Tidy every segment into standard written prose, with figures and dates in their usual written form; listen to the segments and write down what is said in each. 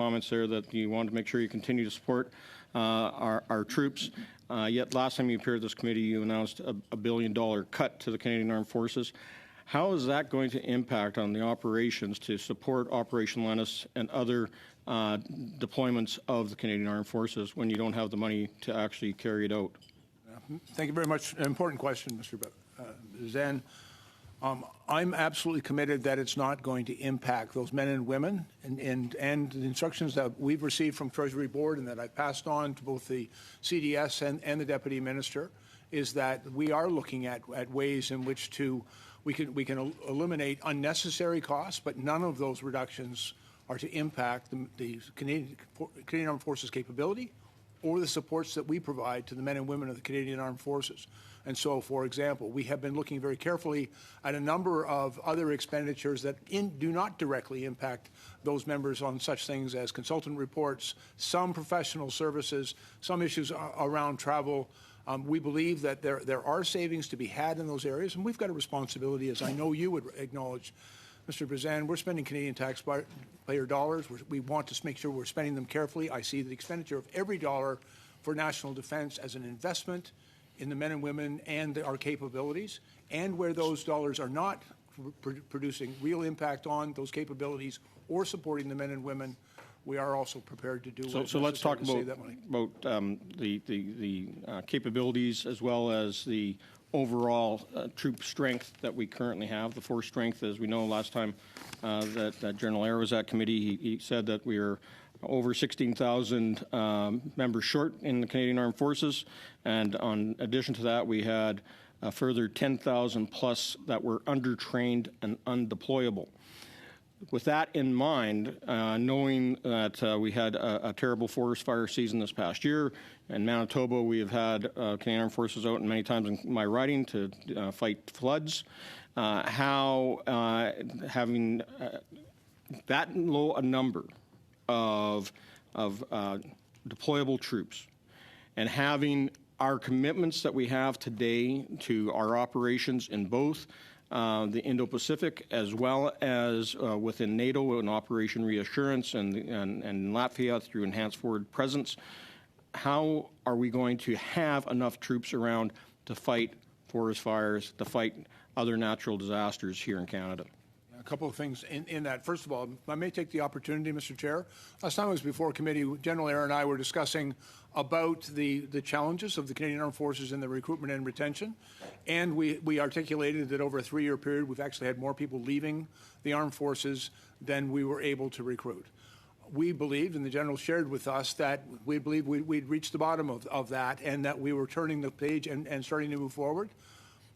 comments there that you want to make sure you continue to support our troops. Yet last time you appeared at this committee, you announced a $1 billion cut to the Canadian Armed Forces. How is that going to impact on the operations to support Operation Lennox and other deployments of the Canadian Armed Forces when you don't have the money to actually carry it out? Thank you very much. An important question, Mr. Zen. I'm absolutely committed that it's not going to impact those men and women, and the instructions that we've received from Treasury Board and that I passed on to both the CDS and the Deputy Minister is that we are looking at ways in which we can eliminate unnecessary costs, but none of those reductions are to impact the Canadian Armed Forces capability or the supports that we provide to the men and women of the Canadian Armed Forces. And so, for example, we have been looking very carefully at a number of other expenditures that do not directly impact those members on such things as consultant reports, some professional services, some issues around travel. We believe that there are savings to be had in those areas, and we've got a responsibility, as I know you would acknowledge, Mr. Brazan. We're spending Canadian taxpayer dollars. We want to make sure we're spending them carefully. I see the expenditure of every dollar for national defense as an investment in the men and women and our capabilities, and where those dollars are not producing real impact on those capabilities or supporting the men and women, we are also prepared to do so let's talk about the capabilities as well as the overall troop strength that we currently have. The force strength, as we know, last time that General Eyre was at committee, he said that we are over 16,000 members short in the Canadian Armed Forces, and in addition to that, we had a further 10,000 plus that were undertrained and undeployable. With that in mind, knowing that we had a terrible forest fire season this past year, in Manitoba we have had Canadian Armed Forces out many times in my riding to fight floods. How having that low a number of deployable troops and having our commitments that we have today to our operations in both the Indo-Pacific as well as within NATO and Operation Reassurance and Latvia through enhanced forward presence, how are we going to have enough troops around to fight forest fires, to fight other natural disasters here in Canada? A couple of things in that. First of all, I may take the opportunity, Mr. Chair. Last time I was before committee, General Eyre and I were discussing about the challenges of the Canadian Armed Forces in the recruitment and retention, and we articulated that over a 3-year period we've actually had more people leaving the Armed Forces than we were able to recruit. We believed, and the General shared with us, that we believed we'd reached the bottom of that and that we were turning the page and starting to move forward.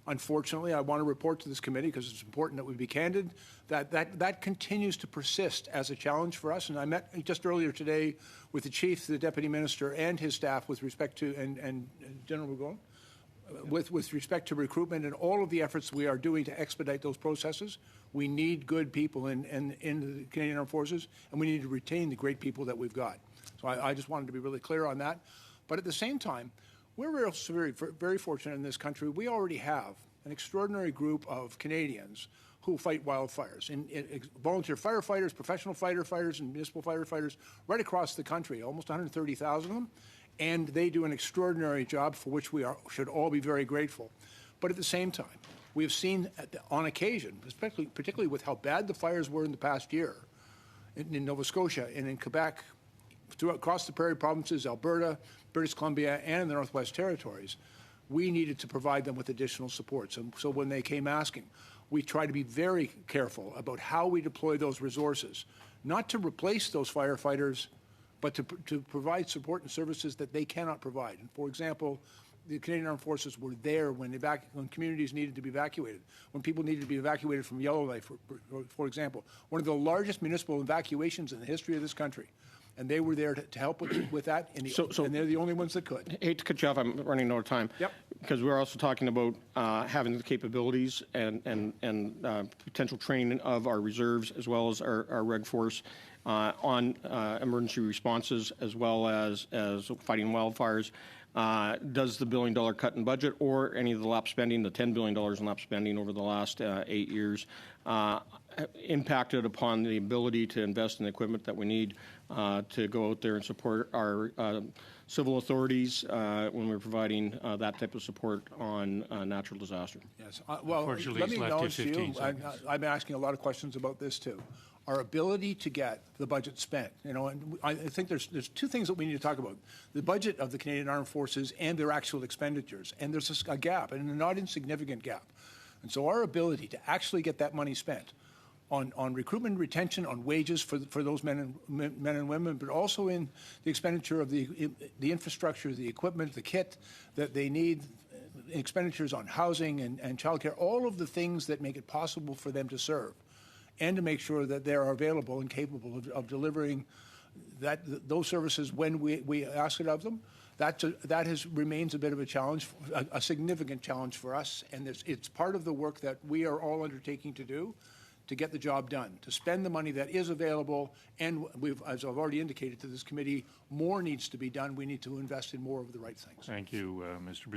Unfortunately, I want to report to this committee, because it's important that we be candid, that continues to persist as a challenge for us. And I met just earlier today with the Chief, the Deputy Minister, and his staff with respect to, and General Burgon, with respect to recruitment and all of the efforts we are doing to expedite those processes. We need good people in the Canadian Armed Forces, and we need to retain the great people that we've got. So I just wanted to be really clear on that. But at the same time, we're very fortunate in this country. We already have an extraordinary group of Canadians who fight wildfires, volunteer firefighters, professional firefighters, and municipal firefighters right across the country, almost 130,000 of them, and they do an extraordinary job for which we should all be very grateful. But at the same time, we have seen on occasion, particularly with how bad the fires were in the past year, in Nova Scotia and in Quebec, across the Prairie provinces, Alberta, British Columbia, and in the Northwest Territories, we needed to provide them with additional support. So when they came asking, we try to be very careful about how we deploy those resources, not to replace those firefighters, but to provide support and services that they cannot provide. And for example, the Canadian Armed Forces were there when communities needed to be evacuated, when people needed to be evacuated from Yellowknife, for example, one of the largest municipal evacuations in the history of this country. And they were there to help with that, and they're the only ones that could. I hate to cut you off. I'm running out of time. Yep. Because we're also talking about having the capabilities and potential training of our reserves as well as our reg force. on emergency responses as well as fighting wildfires. Does the $1 billion cut in budget or any of the LAP spending, the $10 billion in LAP spending over the last 8 years, impacted upon the ability to invest in the equipment that we need to go out there and support our civil authorities when we're providing that type of support on natural disaster? Yes. Well, Unfortunately, let me he's left you acknowledge to 15 you, seconds. I've been asking a lot of questions about this too. Our ability to get the budget spent, and I think there's two things that we need to talk about: the budget of the Canadian Armed Forces and their actual expenditures. And there's a gap, and a not insignificant gap. And so our ability to actually get that money spent on recruitment and retention, on wages for those men and women, but also in the expenditure of the infrastructure, the equipment, the kit that they need, expenditures on housing and childcare, all of the things that make it possible for them to serve, and to make sure that they're available and capable of delivering those services when we ask it of them. That remains a bit of a challenge, a significant challenge for us, and it's part of the work that we are all undertaking to do to get the job done, to spend the money that is available. And as I've already indicated to this committee, more needs to be done. We need to invest in more of the right things. Thank you, Mr. Brzezinski.